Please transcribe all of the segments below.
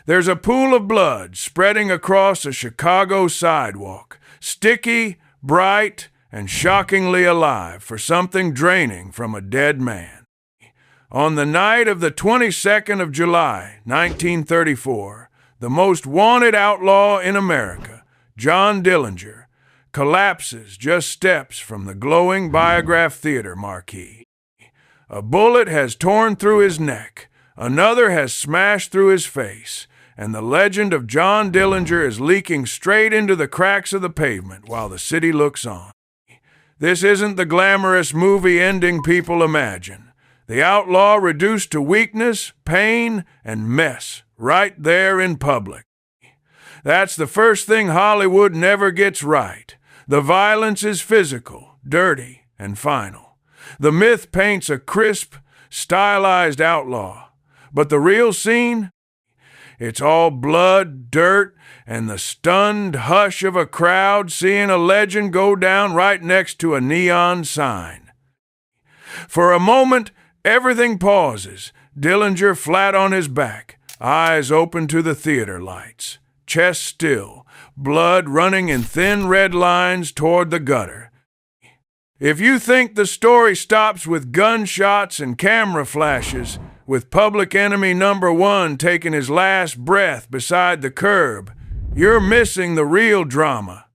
There's a pool of blood spreading across a Chicago sidewalk, sticky, bright, and shockingly alive for something draining from a dead man. On the night of the 22nd of July, 1934, the most wanted outlaw in America, John Dillinger, collapses just steps from the glowing Biograph Theater marquee. A bullet has torn through his neck, another has smashed through his face, and the legend of John Dillinger is leaking straight into the cracks of the pavement while the city looks on. This isn't the glamorous movie ending people imagine. The outlaw reduced to weakness, pain, and mess right there in public. That's the first thing Hollywood never gets right. The violence is physical, dirty, and final. The myth paints a crisp, stylized outlaw. But the real scene? It's all blood, dirt, and the stunned hush of a crowd seeing a legend go down right next to a neon sign. For a moment, everything pauses, Dillinger flat on his back, eyes open to the theater lights, chest still, blood running in thin red lines toward the gutter. If you think the story stops with gunshots and camera flashes, with Public Enemy #1 taking his last breath beside the curb, you're missing the real drama.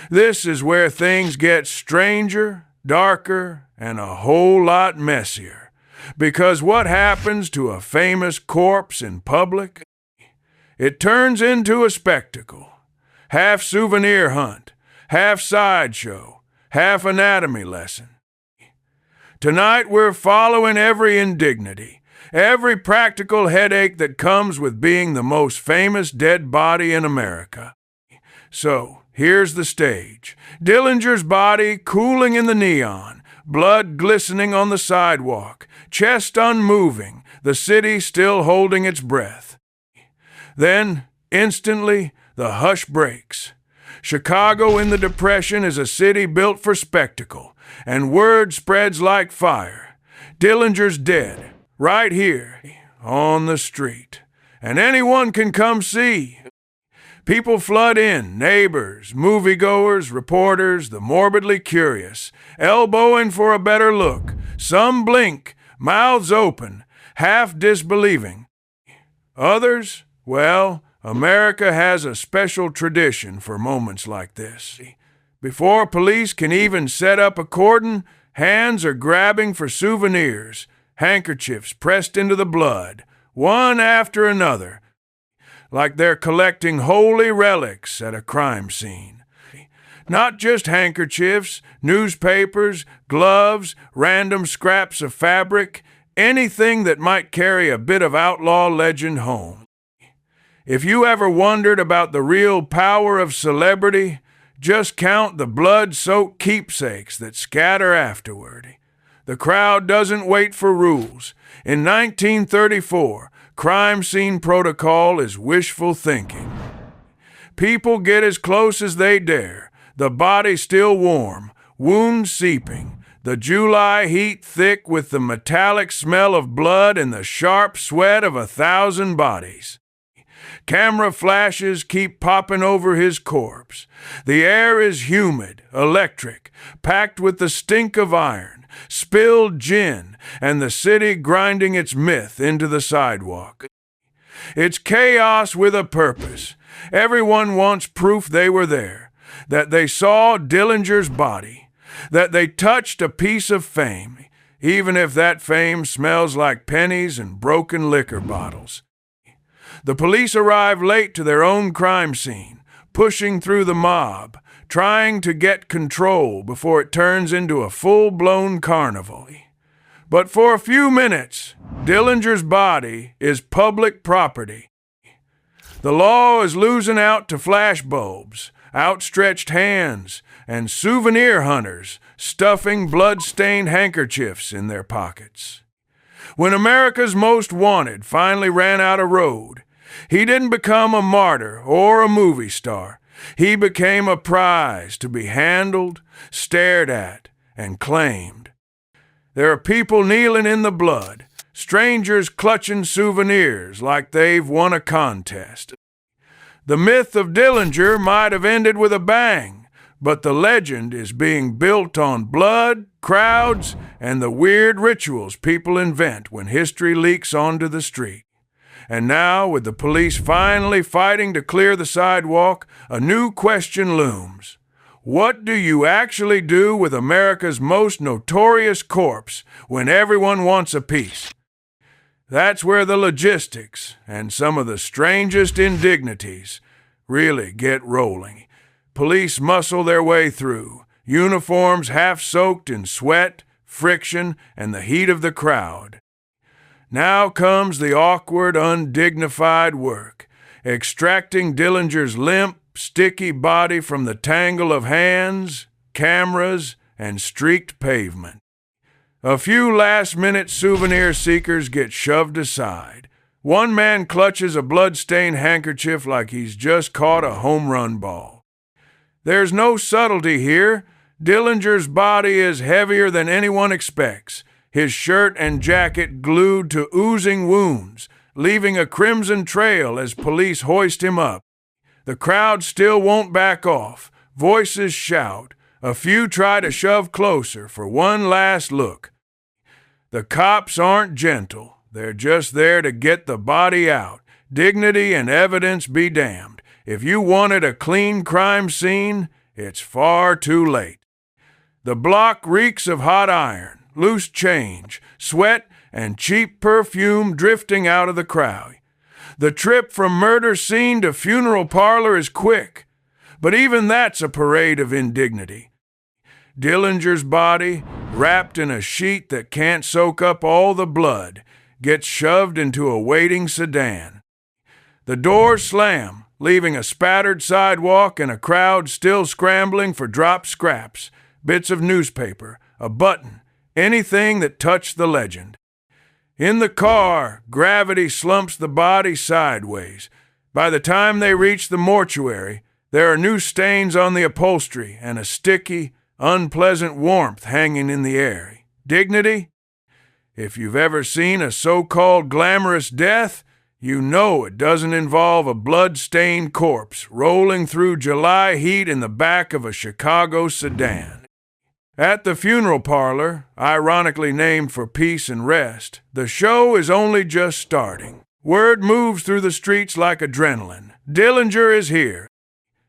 This is where things get stranger, darker, and a whole lot messier. Because what happens to a famous corpse in public? It turns into a spectacle. Half souvenir hunt, half sideshow, half anatomy lesson. Tonight we're following every indignity, every practical headache that comes with being the most famous dead body in America. So, here's the stage. Dillinger's body cooling in the neon, blood glistening on the sidewalk, chest unmoving, the city still holding its breath. Then, instantly, the hush breaks. Chicago in the Depression is a city built for spectacle, and word spreads like fire. Dillinger's dead, right here, on the street. And anyone can come see. People flood in, neighbors, moviegoers, reporters, the morbidly curious, elbowing for a better look. Some blink, mouths open, half disbelieving. Others, well, America has a special tradition for moments like this. Before police can even set up a cordon, hands are grabbing for souvenirs, handkerchiefs pressed into the blood, one after another, like they're collecting holy relics at a crime scene. Not just handkerchiefs, newspapers, gloves, random scraps of fabric, anything that might carry a bit of outlaw legend home. If you ever wondered about the real power of celebrity, just count the blood-soaked keepsakes that scatter afterward. The crowd doesn't wait for rules. In 1934, crime scene protocol is wishful thinking. People get as close as they dare, the body still warm, wounds seeping, the July heat thick with the metallic smell of blood and the sharp sweat of 1,000 bodies. Camera flashes keep popping over his corpse. The air is humid, electric, packed with the stink of iron, spilled gin, and the city grinding its myth into the sidewalk. It's chaos with a purpose. Everyone wants proof they were there, that they saw Dillinger's body, that they touched a piece of fame, even if that fame smells like pennies and broken liquor bottles. The police arrive late to their own crime scene, pushing through the mob, trying to get control before it turns into a full-blown carnival. But for a few minutes, Dillinger's body is public property. The law is losing out to flashbulbs, outstretched hands, and souvenir hunters stuffing blood-stained handkerchiefs in their pockets. When America's Most Wanted finally ran out of road, he didn't become a martyr or a movie star. He became a prize to be handled, stared at, and claimed. There are people kneeling in the blood, strangers clutching souvenirs like they've won a contest. The myth of Dillinger might have ended with a bang, but the legend is being built on blood, crowds, and the weird rituals people invent when history leaks onto the street. And now, with the police finally fighting to clear the sidewalk, a new question looms. What do you actually do with America's most notorious corpse when everyone wants a piece? That's where the logistics and some of the strangest indignities really get rolling. Police muscle their way through, uniforms half-soaked in sweat, friction, and the heat of the crowd. Now comes the awkward, undignified work, extracting Dillinger's limp, sticky body from the tangle of hands, cameras, and streaked pavement. A few last-minute souvenir seekers get shoved aside. One man clutches a blood-stained handkerchief like he's just caught a home run ball. There's no subtlety here. Dillinger's body is heavier than anyone expects, his shirt and jacket glued to oozing wounds, leaving a crimson trail as police hoist him up. The crowd still won't back off. Voices shout. A few try to shove closer for one last look. The cops aren't gentle. They're just there to get the body out. Dignity and evidence be damned. If you wanted a clean crime scene, it's far too late. The block reeks of hot iron, loose change, sweat, and cheap perfume drifting out of the crowd. The trip from murder scene to funeral parlor is quick, but even that's a parade of indignity. Dillinger's body, wrapped in a sheet that can't soak up all the blood, gets shoved into a waiting sedan. The doors slam, leaving a spattered sidewalk and a crowd still scrambling for dropped scraps, bits of newspaper, a button, anything that touched the legend. In the car, gravity slumps the body sideways. By the time they reach the mortuary, there are new stains on the upholstery and a sticky, unpleasant warmth hanging in the air. Dignity? If you've ever seen a so-called glamorous death, you know it doesn't involve a blood-stained corpse rolling through July heat in the back of a Chicago sedan. At the funeral parlor, ironically named for peace and rest, the show is only just starting. Word moves through the streets like adrenaline. Dillinger is here.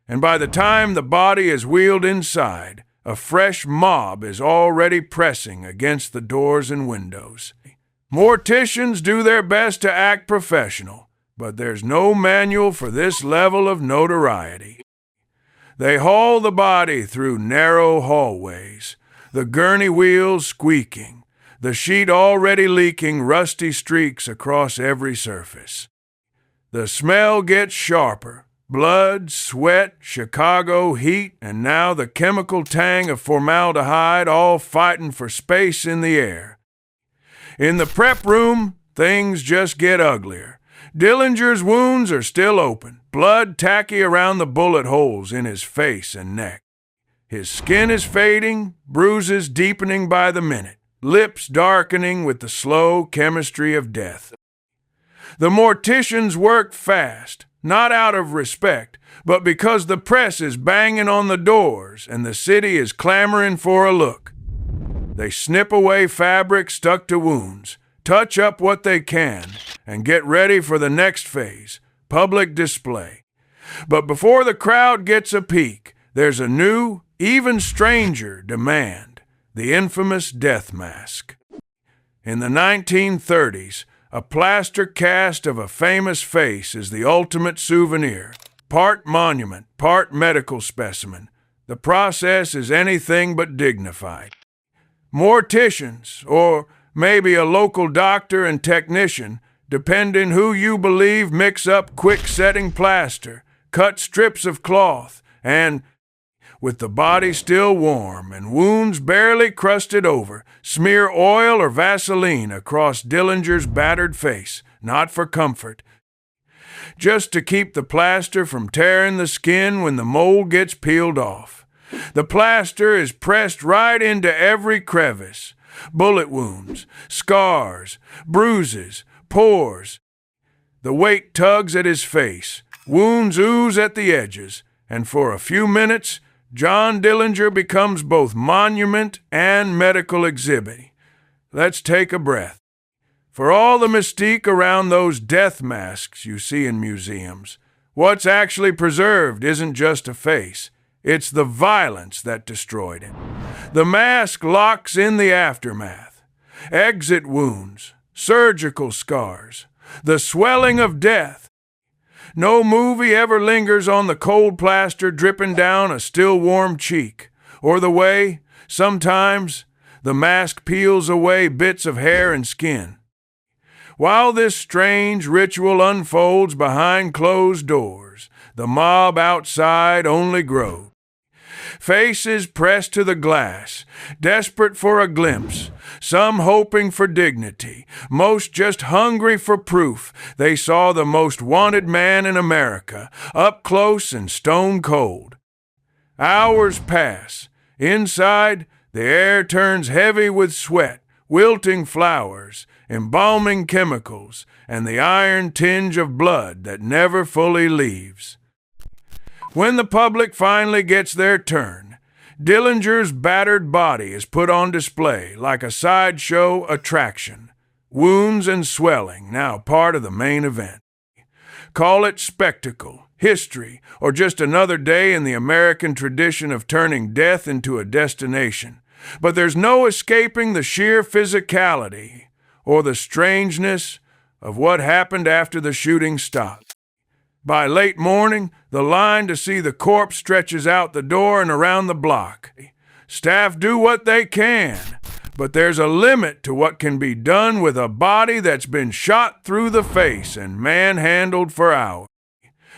And by the time the body is wheeled inside, a fresh mob is already pressing against the doors and windows. Morticians do their best to act professional, but there's no manual for this level of notoriety. They haul the body through narrow hallways, the gurney wheels squeaking, the sheet already leaking rusty streaks across every surface. The smell gets sharper. Blood, sweat, Chicago heat, and now the chemical tang of formaldehyde all fighting for space in the air. In the prep room, things just get uglier. Dillinger's wounds are still open, blood tacky around the bullet holes in his face and neck. His skin is fading, bruises deepening by the minute, lips darkening with the slow chemistry of death. The morticians work fast, not out of respect, but because the press is banging on the doors and the city is clamoring for a look. They snip away fabric stuck to wounds, touch up what they can, and get ready for the next phase, public display. But before the crowd gets a peek, there's a new, even stranger demand, the infamous death mask. In the 1930s, a plaster cast of a famous face is the ultimate souvenir, part monument, part medical specimen. The process is anything but dignified. Morticians, or maybe a local doctor and technician, depending who you believe, mix up quick-setting plaster, cut strips of cloth, and, with the body still warm and wounds barely crusted over, smear oil or Vaseline across Dillinger's battered face, not for comfort, just to keep the plaster from tearing the skin when the mold gets peeled off. The plaster is pressed right into every crevice, Bullet wounds, scars, bruises, pores. The weight tugs at his face, wounds ooze at the edges, and for a few minutes, John Dillinger becomes both monument and medical exhibit. Let's take a breath. For all the mystique around those death masks you see in museums, what's actually preserved isn't just a face. It's the violence that destroyed him. The mask locks in the aftermath. Exit wounds, surgical scars, the swelling of death. No movie ever lingers on the cold plaster dripping down a still warm cheek, or the way, sometimes, the mask peels away bits of hair and skin. While this strange ritual unfolds behind closed doors, the mob outside only grows. Faces pressed to the glass, desperate for a glimpse, some hoping for dignity, most just hungry for proof they saw the most wanted man in America, up close and stone cold. Hours pass. Inside, the air turns heavy with sweat, wilting flowers, embalming chemicals, and the iron tinge of blood that never fully leaves. When the public finally gets their turn, Dillinger's battered body is put on display like a sideshow attraction. Wounds and swelling now part of the main event. Call it spectacle, history, or just another day in the American tradition of turning death into a destination. But there's no escaping the sheer physicality or the strangeness of what happened after the shooting stopped. By late morning, the line to see the corpse stretches out the door and around the block. Staff do what they can, but there's a limit to what can be done with a body that's been shot through the face and manhandled for hours.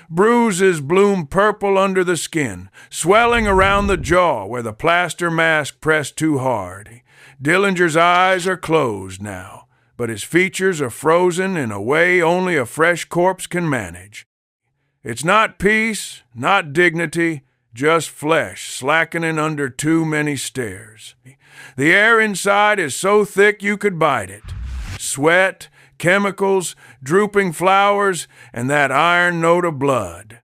Bruises bloom purple under the skin, swelling around the jaw where the plaster mask pressed too hard. Dillinger's eyes are closed now, but his features are frozen in a way only a fresh corpse can manage. It's not peace, not dignity, just flesh slackening under too many stares. The air inside is so thick you could bite it. Sweat, chemicals, drooping flowers, and that iron note of blood.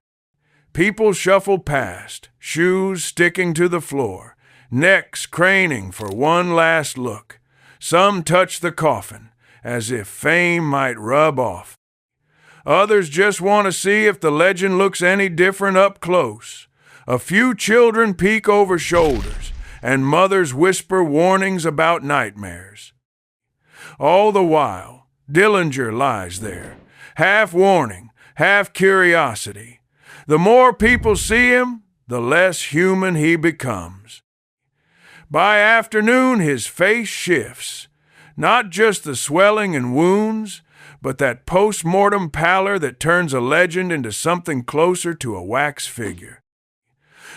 People shuffle past, shoes sticking to the floor, necks craning for one last look. Some touch the coffin, as if fame might rub off. Others just want to see if the legend looks any different up close. A few children peek over shoulders, and mothers whisper warnings about nightmares. All the while, Dillinger lies there, half warning, half curiosity. The more people see him, the less human he becomes. By afternoon, his face shifts. Not just the swelling and wounds, but that post-mortem pallor that turns a legend into something closer to a wax figure.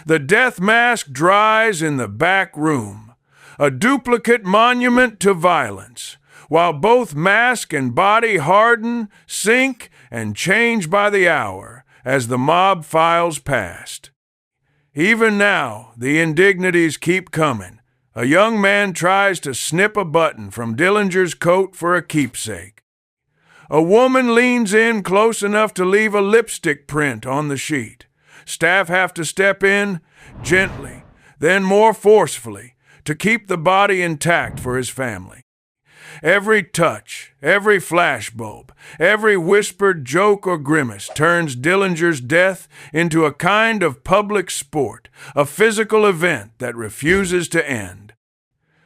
The death mask dries in the back room, a duplicate monument to violence, while both mask and body harden, sink, and change by the hour as the mob files past. Even now, the indignities keep coming. A young man tries to snip a button from Dillinger's coat for a keepsake. A woman leans in close enough to leave a lipstick print on the sheet. Staff have to step in, gently, then more forcefully, to keep the body intact for his family. Every touch, every flashbulb, every whispered joke or grimace turns Dillinger's death into a kind of public sport, a physical event that refuses to end.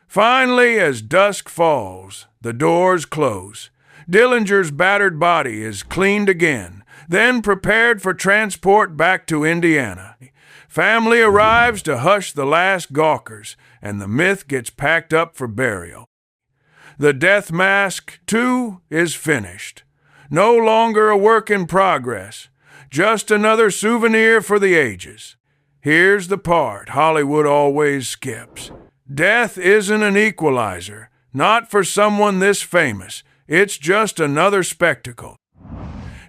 Finally, as dusk falls, the doors close. Dillinger's battered body is cleaned again, then prepared for transport back to Indiana. Family arrives to hush the last gawkers, and the myth gets packed up for burial. The death mask, too, is finished. No longer a work in progress, just another souvenir for the ages. Here's the part Hollywood always skips. Death isn't an equalizer, not for someone this famous. It's just another spectacle.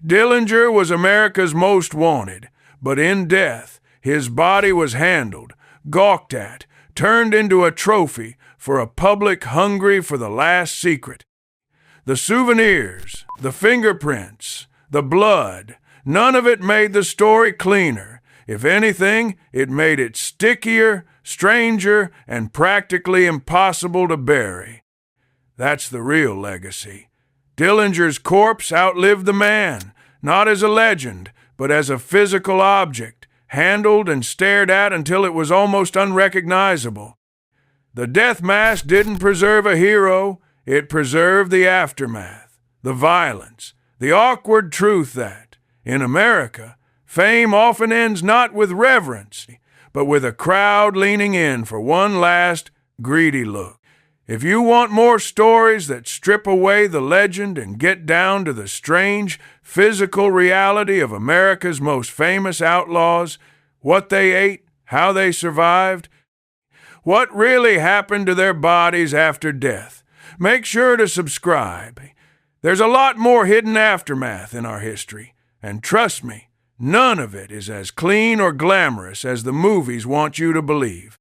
Dillinger was America's most wanted, but in death, his body was handled, gawked at, turned into a trophy for a public hungry for the last secret. The souvenirs, the fingerprints, the blood, none of it made the story cleaner. If anything, it made it stickier, stranger, and practically impossible to bury. That's the real legacy. Dillinger's corpse outlived the man, not as a legend, but as a physical object, handled and stared at until it was almost unrecognizable. The death mask didn't preserve a hero, it preserved the aftermath, the violence, the awkward truth that, in America, fame often ends not with reverence, but with a crowd leaning in for one last, greedy look. If you want more stories that strip away the legend and get down to the strange, physical reality of America's most famous outlaws, what they ate, how they survived, what really happened to their bodies after death, make sure to subscribe. There's a lot more hidden aftermath in our history, and trust me, none of it is as clean or glamorous as the movies want you to believe.